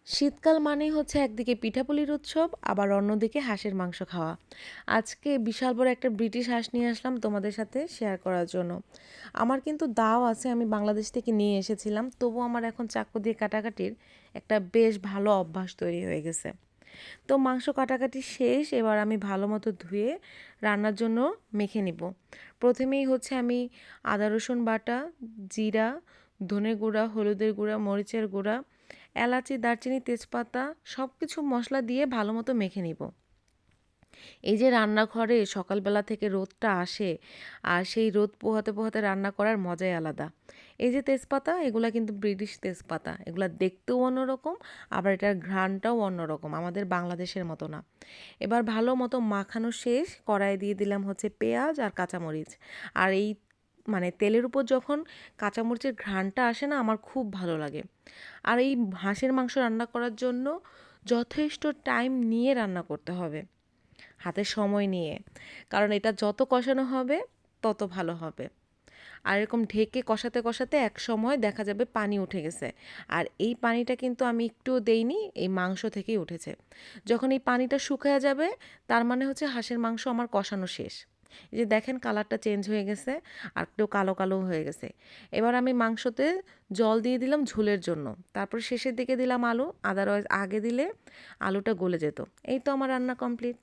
শীতকাল মানেই হচ্ছে একদিকে পিঠাপুলির উৎসব আবার অন্যদিকে হাঁসের মাংস খাওয়া। আজকে বিশাল বড় একটা ব্রিটিশ হাঁস নিয়ে আসলাম তোমাদের সাথে শেয়ার করার জন্য। আমার কিন্তু দাও আছে, আমি বাংলাদেশ থেকে নিয়ে এসেছিলাম, তবু আমার এখন চাকু দিয়ে কাটাকাটির একটা বেশ ভালো অভ্যাস তৈরি হয়ে গেছে। তো মাংস কাটাকাটি শেষ, এবার আমি ভালো মতো ধুয়ে রান্নার জন্য মেখে নিব। প্রথমেই হচ্ছে আমি আদা রসুন বাটা, জিরা, ধনে গুঁড়া, হলুদের গুঁড়া, মরিচের গুঁড়া, এলাচি, দারচিনি, তেজপাতা সব কিছু মশলা দিয়ে ভালো মতো মেখে নিব। এই যে রান্নাঘরে সকালবেলা থেকে রোদটা আসে, আর সেই রোদ পোহাতে পোহাতে রান্না করার মজাই আলাদা। এই যে তেজপাতা, এগুলা কিন্তু ব্রিটিশ তেজপাতা, এগুলা দেখতেও অন্যরকম, আবার এটার ঘ্রাণটাও অন্যরকম, আমাদের বাংলাদেশের মতো না। এবার ভালো মতো মাখানো শেষ, কড়াইয়ে দিয়ে দিলাম হচ্ছে পেঁয়াজ আর কাঁচামরিচ। আর এই তেলের উপর যখন কাঁচামরিচের ঘ্রাণটা আসে না, আমার খুব ভালো লাগে। আর এই হাঁসের মাংস রান্না করার জন্য যথেষ্ট টাইম নিয়ে রান্না করতে হবে, হাতে সময় নিয়ে, কারণ এটা যত কষানো হবে তত ভালো হবে। আর এরকম ঢেকে কষাতে কষাতে এক সময় দেখা যাবে পানি উঠে গেছে। আর এই পানিটা কিন্তু আমি একটুও দেইনি, এই মাংস থেকেই উঠেছে। যখন এই পানিটা শুকিয়ে যাবে, তার মানে হচ্ছে হাঁসের মাংস আমার কষানো শেষ। এই যে দেখেন কালারটা চেঞ্জ হয়ে গেছে, আর একটু কালো কালো হয়ে গেছে। এবার আমি মাংসতে জল দিয়ে দিলাম ঝোলের জন্য, তারপর শেষের দিকে দিলাম আলু, আদারওয়াইজ আগে দিলে আলুটা গলে যেত। এই তো আমার রান্না কমপ্লিট।